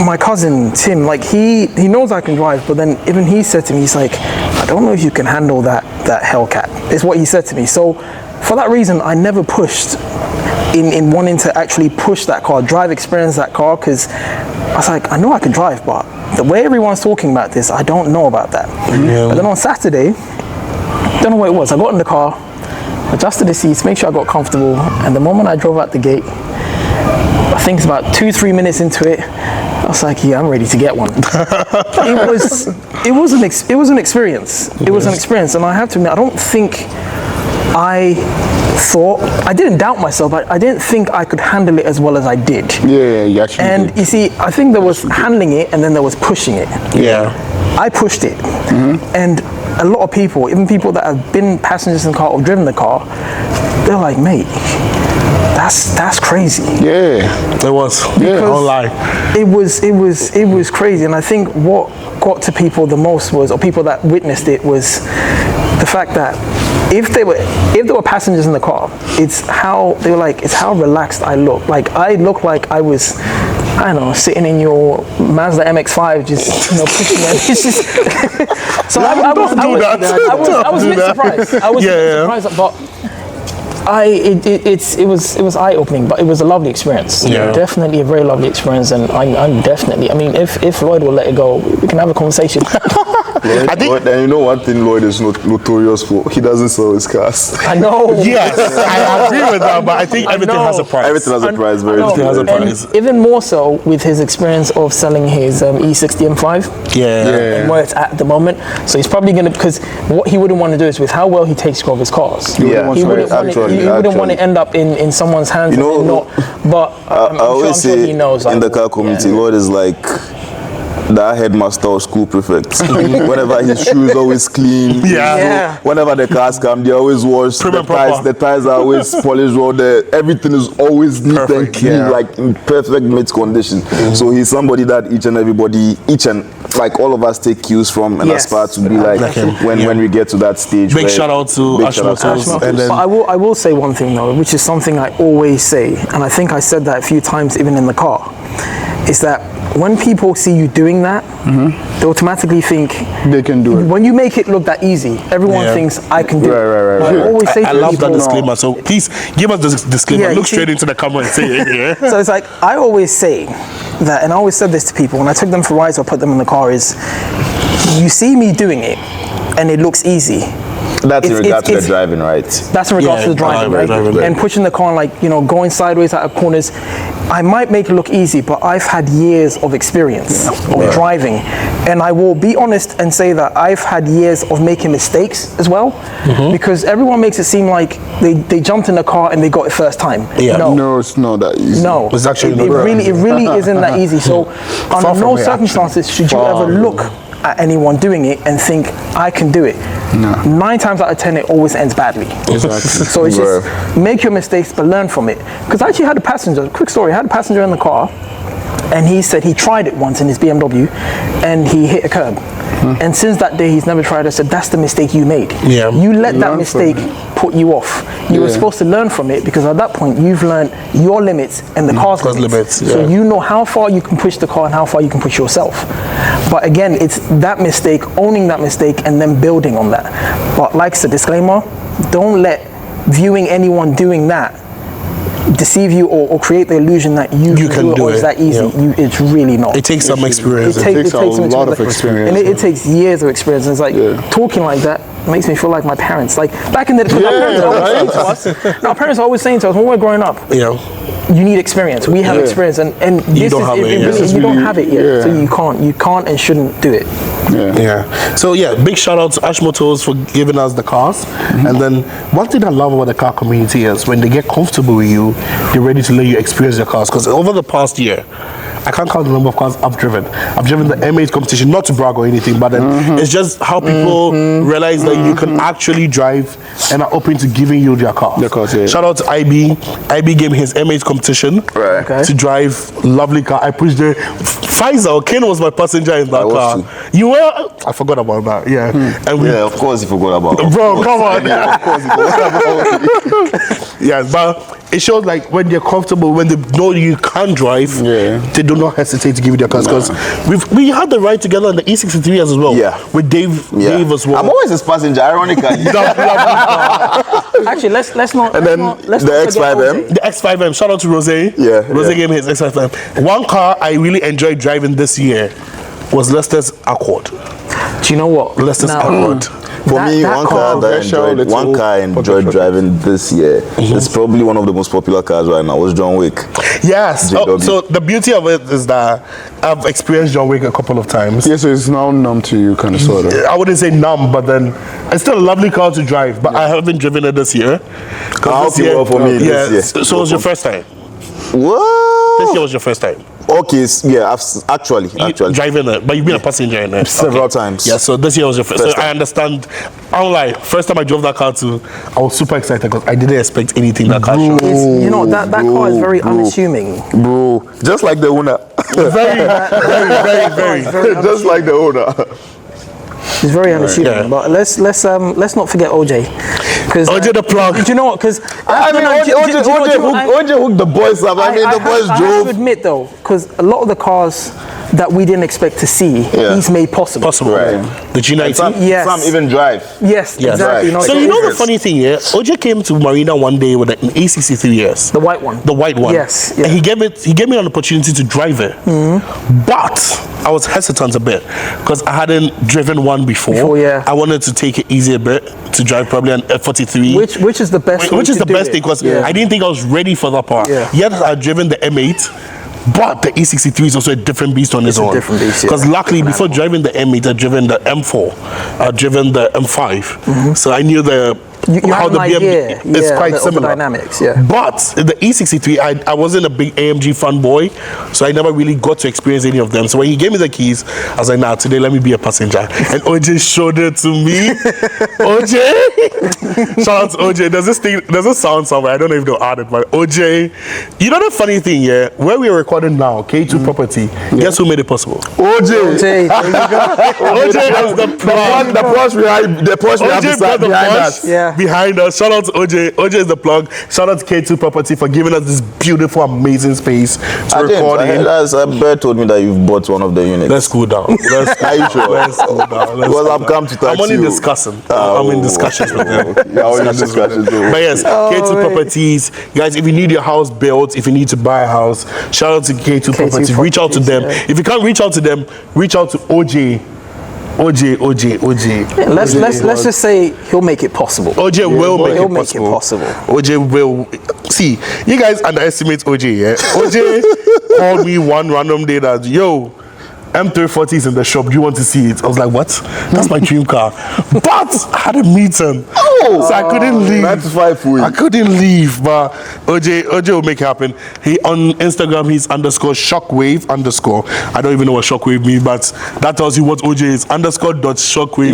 [SPEAKER 3] my cousin Tim, like he knows I can drive, but then even he said to me, he's like, I don't know if you can handle that Hellcat, is what he said to me. So for that reason, I never pushed in wanting to actually push that car, experience that car, because I was like, I know I can drive, but the way everyone's talking about this, I don't know about that. Yeah. But then on Saturday, don't know what it was, I got in the car, adjusted the seats, make sure I got comfortable, and the moment I drove out the gate, I think it's about 2-3 minutes into it, I was like, yeah, I'm ready to get one. It was an experience. It was an experience, and I have to admit, I don't think I didn't doubt myself, but I didn't think I could handle it as well as I did.
[SPEAKER 2] Yeah, you actually
[SPEAKER 3] And
[SPEAKER 2] did.
[SPEAKER 3] you see, I think there was handling it, and then there was pushing it.
[SPEAKER 1] Yeah.
[SPEAKER 3] I pushed it, and a lot of people, even people that have been passengers in the car or driven the car, they're like, mate, that's crazy.
[SPEAKER 1] Yeah, it was. Yeah, don't lie.
[SPEAKER 3] It was crazy, and I think what got to people the most was, or people that witnessed it, was the fact that if they were passengers in the car, it's how they were like, it's how relaxed I look. Like I look like I was, I don't know, sitting in your Mazda MX-5, just pushing it. It's just so I was a bit surprised. I was a bit surprised, but it was eye-opening, but it was a lovely experience.
[SPEAKER 1] Yeah,
[SPEAKER 3] definitely a very lovely experience, and I'm definitely. I mean, if Lloyd will let it go, we can have a conversation.
[SPEAKER 4] Lloyd, and you know one thing Lloyd is notorious for? He doesn't sell his cars.
[SPEAKER 3] I know.
[SPEAKER 1] Yes, I agree with that, but I think everything has a price.
[SPEAKER 4] Everything has a price. Everything has a price.
[SPEAKER 3] And even more so with his experience of selling his E60 M5.
[SPEAKER 1] Yeah.
[SPEAKER 3] And where it's at the moment. So he's probably going to, because what he wouldn't want to do is with how well he takes care of his cars. He wouldn't want to end up in someone's hands. But
[SPEAKER 4] I always say
[SPEAKER 3] he knows,
[SPEAKER 4] in the car community, Lloyd is like that headmaster or school prefect. Whenever his shoes always clean.
[SPEAKER 1] Yeah.
[SPEAKER 4] So whenever the cars come, they always wash. The tires are always polished. Everything is always neat and clean, like in perfect mate condition. So he's somebody that each and all of us take cues from and aspire to be like when we get to that stage.
[SPEAKER 1] Big shout out to Ash Motors.
[SPEAKER 3] But I will say one thing though, which is something I always say, and I think I said that a few times even in the car, is that when people see you doing that, they automatically think
[SPEAKER 2] they can do it.
[SPEAKER 3] When you make it look that easy, everyone thinks I can do it.
[SPEAKER 2] Right.
[SPEAKER 3] I always say
[SPEAKER 1] I love that disclaimer. So please give us the disclaimer. Look straight into the camera and say it.
[SPEAKER 3] So it's like, I always say that, and I always said this to people when I took them for rides or put them in the car, is you see me doing it and it looks easy.
[SPEAKER 4] That's in regards to the driving, right?
[SPEAKER 3] That's in regards to the driving, right? And pushing the car, like, going sideways out of corners. I might make it look easy, but I've had years of experience of driving. And I will be honest and say that I've had years of making mistakes as well. Because everyone makes it seem like they jumped in the car and they got it first time.
[SPEAKER 2] No, it's not that easy.
[SPEAKER 3] No,
[SPEAKER 1] it's actually
[SPEAKER 3] it really isn't that easy. So under no circumstances should you ever look at anyone doing it and think I can do it. No. 9 times out of 10 it always ends badly.
[SPEAKER 2] Exactly.
[SPEAKER 3] So it's just make your mistakes but learn from it. Because I actually had a passenger, quick story, I had a passenger in the car and he said he tried it once in his BMW and he hit a curb. And since that day he's never tried it. I said, that's the mistake you made. You let that mistake put you off. You were supposed to learn from it, because at that point you've learned your limits and the car's limits. So you know how far you can push the car and how far you can push yourself. But again, it's that mistake, owning that mistake and then building on that. But like I said, disclaimer, don't let viewing anyone doing that deceive you or create the illusion that you can do it, or it's that easy. It's really not.
[SPEAKER 1] It takes some experience.
[SPEAKER 2] It takes a lot of experience.
[SPEAKER 3] And it takes years of experience. And it's like, talking like that makes me feel like my parents. Like, back in the day, our parents are always saying to us when we're growing up, you need experience. We have experience, and you don't have it yet. So you can't and shouldn't do it.
[SPEAKER 1] So big shout out to Ash Motors for giving us the cars. And then one thing I love about the car community is when they get comfortable with you, they're ready to let you experience your cars. Because over the past year, I can't count the number of cars I've driven. I've driven the M8 competition, not to brag or anything, but then it's just how people realize that you can actually drive and are open to giving you their car. Shout out to IB. IB gave me his M8 competition to drive. Lovely car. I pushed there. Faisal, Ken was my passenger in that car. You were? I forgot about that. And
[SPEAKER 4] of course you forgot about it.
[SPEAKER 1] Bro, come on. Of course you forgot about it. But it shows like when they're comfortable, when they know you can drive, they do not hesitate to give you their cars. Because we had the ride together on the E63 as well. With Dave as well.
[SPEAKER 4] I'm always his passenger, ironically.
[SPEAKER 3] Actually, let's not.
[SPEAKER 4] And then the X5M.
[SPEAKER 1] The X5M. Shout out to Rose. Rose gave me his X5M. One car I really enjoyed driving this year was Leicester's Accord.
[SPEAKER 3] Do you know what?
[SPEAKER 1] Leicester's Accord.
[SPEAKER 4] For me, one car I enjoyed driving this year. It's probably one of the most popular cars right now. Was John Wick.
[SPEAKER 1] Yes. So the beauty of it is that I've experienced John Wick a couple of times.
[SPEAKER 2] So it's now numb to you, kind of, sort of.
[SPEAKER 1] I wouldn't say numb, but then it's still a lovely car to drive. But I haven't driven it this year.
[SPEAKER 4] How for me this year?
[SPEAKER 1] So it was your first time.
[SPEAKER 4] What?
[SPEAKER 1] This year was your first time.
[SPEAKER 4] Okay, yeah, I've actually.
[SPEAKER 1] Driving it, but you've been a passenger in it
[SPEAKER 4] several times.
[SPEAKER 1] Yeah, so this year was your first. So I understand. I'm like, first time I drove that car too, I was super excited because I didn't expect anything that car showed.
[SPEAKER 3] You know, that car is very unassuming.
[SPEAKER 4] Bro, just like the owner.
[SPEAKER 1] very.
[SPEAKER 4] Just like the owner.
[SPEAKER 3] It's very unassuming,
[SPEAKER 1] Yeah.
[SPEAKER 3] but let's not forget OJ.
[SPEAKER 1] OJ the plug.
[SPEAKER 3] Do you know what? Because
[SPEAKER 4] OJ hooked the boys up. I mean, the boys
[SPEAKER 3] I have
[SPEAKER 4] drove.
[SPEAKER 3] to admit though, because a lot of the cars that we didn't expect to see, he's made possible.
[SPEAKER 4] Right.
[SPEAKER 1] The G90.
[SPEAKER 4] Some even drive.
[SPEAKER 3] Yes, exactly.
[SPEAKER 4] Right.
[SPEAKER 1] So you know the funny thing here, OJ came to Marina one day with an A63S.
[SPEAKER 3] The white one.
[SPEAKER 1] The white one.
[SPEAKER 3] Yes.
[SPEAKER 1] And he gave me an opportunity to drive it. But I was hesitant a bit because I hadn't driven one before. I wanted to take it easy a bit to drive probably an F43.
[SPEAKER 3] Which is the best
[SPEAKER 1] Which is the best thing because I didn't think I was ready for that part. Yet I had driven the M8. But the E63 is also a different beast on its own.
[SPEAKER 3] Different beast,
[SPEAKER 1] because luckily before driving the M8, I'd driven the M4, I'd driven the M5. So I knew how the BMW is quite similar.
[SPEAKER 3] Dynamics,
[SPEAKER 1] But the E63, I wasn't a big AMG fanboy, so I never really got to experience any of them. So when he gave me the keys, I was like, nah, today let me be a passenger. And OJ showed it to me. OJ, shout out to OJ. There's a sound somewhere. I don't know if they'll add it, but OJ, you know the funny thing, where we're recording now, K2 Property, guess who made it possible?
[SPEAKER 4] OJ.
[SPEAKER 3] there you go.
[SPEAKER 1] OJ has the plug.
[SPEAKER 4] The Porsche we have behind us.
[SPEAKER 1] Behind us. Shout out to OJ. OJ is the plug. Shout out to K2 Property for giving us this beautiful, amazing space to record in.
[SPEAKER 4] Bear told me that you've bought one of the units.
[SPEAKER 1] Let's cool down.
[SPEAKER 4] Are you sure?
[SPEAKER 1] Let's cool down.
[SPEAKER 4] Because I've come to touch
[SPEAKER 1] I'm only discussing. I'm in discussions with them.
[SPEAKER 4] Discussions.
[SPEAKER 1] But yes, K2 Properties. Guys, if you need your house built, if you need to buy a house, shout out to K2 Properties. Reach out to them. If you can't reach out to them, reach out to OJ. OJ.
[SPEAKER 3] Let's just say he'll make it possible.
[SPEAKER 1] OJ will make it
[SPEAKER 3] possible.
[SPEAKER 1] OJ will. See, you guys underestimate OJ, OJ called me one random day that, yo, M340 is in the shop. Do you want to see it? I was like, what? That's my dream car. But I had a meeting. So I couldn't leave.
[SPEAKER 4] 95 for you.
[SPEAKER 1] I couldn't leave, but OJ will make it happen. He on Instagram, he's _shockwave_. I don't even know what shockwave means, but that tells you what OJ is. _.shockwave_.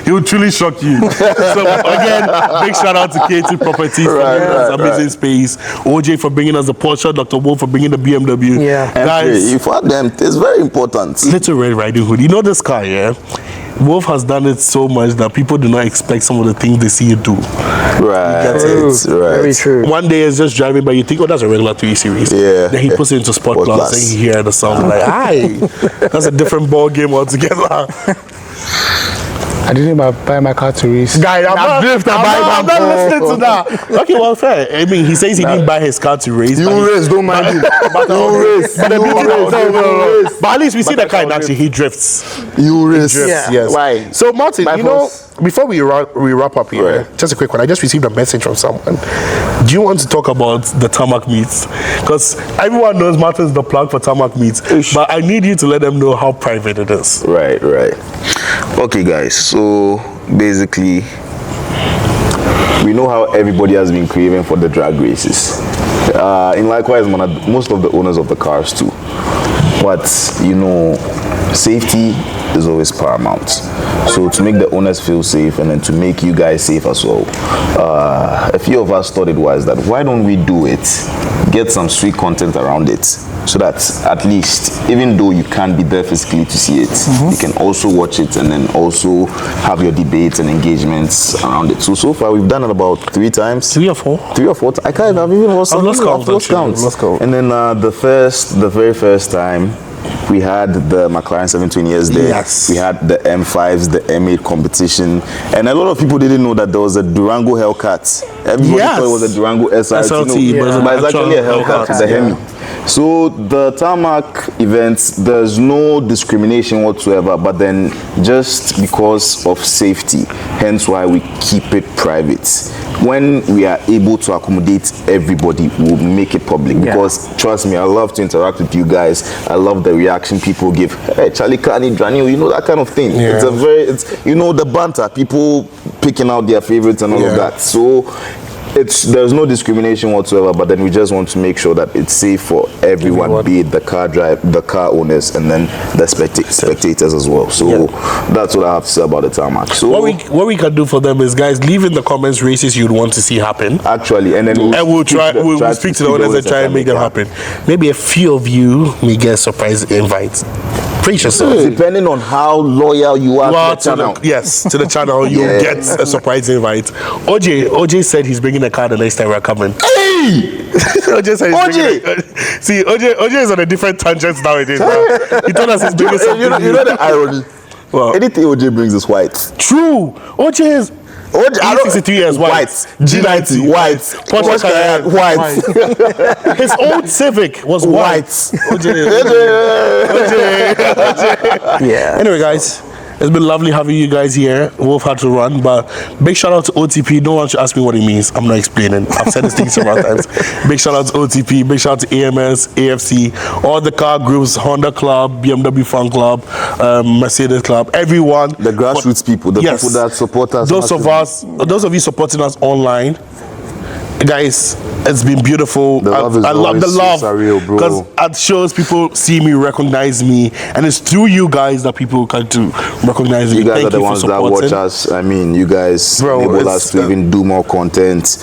[SPEAKER 1] He will truly shock you. So again, big shout out to K2 Properties for giving us amazing space. OJ for bringing us the Porsche, Dr. Wolf for bringing the BMW.
[SPEAKER 4] Guys, for them, it's very important.
[SPEAKER 1] Little Red Riding Hood. You know this car, Wolf has done it so much that people do not expect some of the things they see you do.
[SPEAKER 4] Right.
[SPEAKER 3] Very true.
[SPEAKER 1] One day it's just driving, but you think, oh, that's a regular 3 Series. Then he puts it into Sport Plus and you hear the sound like, hi, that's a different ball game altogether.
[SPEAKER 2] I didn't buy my car to race.
[SPEAKER 1] Guy, I'm not listening to that. Okay, well, fair. I mean, he says he didn't buy his car to race.
[SPEAKER 2] You race, don't mind him.
[SPEAKER 1] But at least we see the car in action. He drifts.
[SPEAKER 2] You race.
[SPEAKER 1] Yes.
[SPEAKER 2] Why?
[SPEAKER 1] So, Martin, you know, before we wrap up here, just a quick one. I just received a message from someone. Do you want to talk about the Tarmac meets? Because everyone knows Martin's the plug for Tarmac meets, but I need you to let them know how private it is.
[SPEAKER 4] Right. Okay, guys. So basically, we know how everybody has been craving for the drag races. In likewise, most of the owners of the cars too. But you know, safety is always paramount. So to make the owners feel safe and then to make you guys safe as well, a few of us thought it was that why don't we do it, get some sweet content around it, so that at least, even though you can't be there physically to see it, you can also watch it and then also have your debates and engagements around it. So far we've done it about 3 times.
[SPEAKER 1] 3 or 4?
[SPEAKER 4] 3 or 4. I can't. I've even lost count. And then the very first time, we had the McLaren 720S there.
[SPEAKER 1] Yes.
[SPEAKER 4] We had the M5s, the M8 competition. And a lot of people didn't know that there was a Durango Hellcat. Everybody thought it was a Durango SRT. But it's actually a Hellcat. It's a Hemi. So the Tarmac events, there's no discrimination whatsoever, but then just because of safety, hence why we keep it private. When we are able to accommodate everybody, we'll make it public. Because trust me, I love to interact with you guys. I love the reaction people give. Hey, Charlie Carney, Daniel, you know, that kind of thing. It's you know, the banter, people picking out their favorites and all of that. So there's no discrimination whatsoever, but then we just want to make sure that it's safe for everyone, be it the car owners, and then the spectators as well. So that's what I have to say about the tarmac. So
[SPEAKER 1] what we can do for them is, guys, leave in the comments races you'd want to see happen.
[SPEAKER 4] Actually, and then
[SPEAKER 1] we'll speak to the owners and try and make them happen. Maybe a few of you may get surprise invites.
[SPEAKER 4] Depending on how loyal you are to the channel.
[SPEAKER 1] To the channel, you'll get a surprise invite. OJ said he's bringing a car the next time we're coming.
[SPEAKER 4] Hey!
[SPEAKER 1] OJ said he's bringing see, OJ is on a different tangent nowadays. He told us he's bringing something.
[SPEAKER 4] You know the irony? Well, anything OJ brings is white.
[SPEAKER 1] True. OJ is... E63 years white.
[SPEAKER 4] G90 white.
[SPEAKER 1] Porsche Cayenne white. His old Civic was white. Yeah. Anyway, guys, it's been lovely having you guys here. Wolf had to run, but big shout out to OTP. No one should ask me what it means. I'm not explaining. I've said this thing several times. Big shout out to OTP. Big shout out to AMS, AFC, all the car groups, Honda Club, BMW Fan Club, Mercedes Club, everyone.
[SPEAKER 4] The grassroots people, the people that support us.
[SPEAKER 1] Those of you supporting us online. Guys, it's been beautiful.
[SPEAKER 4] I love
[SPEAKER 1] the love
[SPEAKER 4] surreal, bro.
[SPEAKER 1] Because at shows people see me, recognize me, and it's through you guys that people come to recognize me.
[SPEAKER 4] You guys are the ones that watch us. I mean, you guys enable us to even do more content.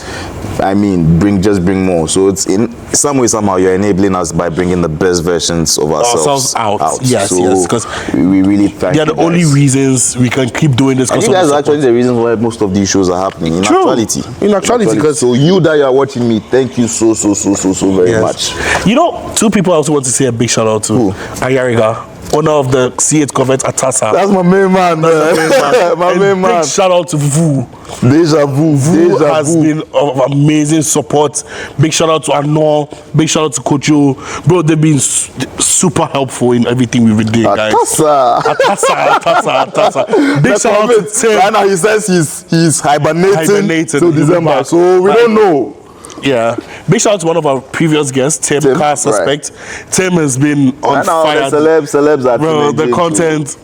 [SPEAKER 4] I mean, bring more. So it's in some way, somehow, you're enabling us by bringing the best versions of ourselves out.
[SPEAKER 1] Yes,
[SPEAKER 4] so
[SPEAKER 1] because
[SPEAKER 4] we really thank you.
[SPEAKER 1] They're the only reasons we can keep doing this.
[SPEAKER 4] And you guys are actually the reasons why most of these shows are happening. In actuality, because
[SPEAKER 1] so
[SPEAKER 4] you that you are watching me, thank you so very much.
[SPEAKER 1] You know, two people I also want to say a big shout out to. Ayariga, owner of the C8 Corvette Atasa.
[SPEAKER 4] That's my main man. My main man.
[SPEAKER 1] Big shout out to Vu.
[SPEAKER 4] Deja Vu.
[SPEAKER 1] Vu has been of amazing support. Big shout out to Arnaud. Big shout out to Kocho. Bro, they've been super helpful in everything we've been doing, guys. Atasa. Big shout out to Tim.
[SPEAKER 4] Right now he says he's hibernating till December, so we don't know.
[SPEAKER 1] Yeah. Big shout out to one of our previous guests, Tim Car Suspect. Tim has been on fire.
[SPEAKER 4] The celebs are
[SPEAKER 1] the content.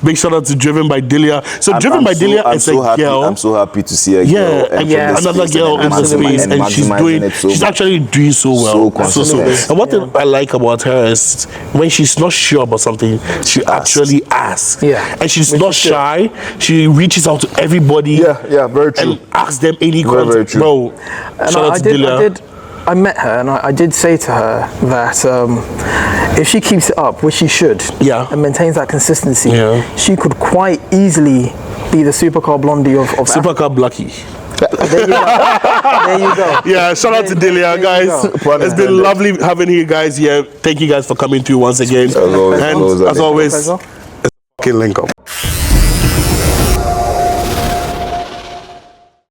[SPEAKER 1] Big shout out to Driven by Delia. So Driven by Delia is a girl.
[SPEAKER 4] I'm so happy to see a girl.
[SPEAKER 1] Another girl in the space, and she's actually doing so well. So and what I like about her is when she's not sure about something, she actually asks.
[SPEAKER 3] Yeah.
[SPEAKER 1] And she's not shy. She reaches out to everybody.
[SPEAKER 4] Yeah, very true.
[SPEAKER 1] And asks them any content. Bro,
[SPEAKER 3] shout out to Delia. I met her and I did say to her that if she keeps it up, which she should, and maintains that consistency, she could quite easily be the supercar blondie of
[SPEAKER 1] Supercar Blackie.
[SPEAKER 3] There you go.
[SPEAKER 1] Yeah, shout out to Delia, guys. It's been lovely having you guys here. Thank you guys for coming through once again.
[SPEAKER 4] As always,
[SPEAKER 1] it's fucking link up.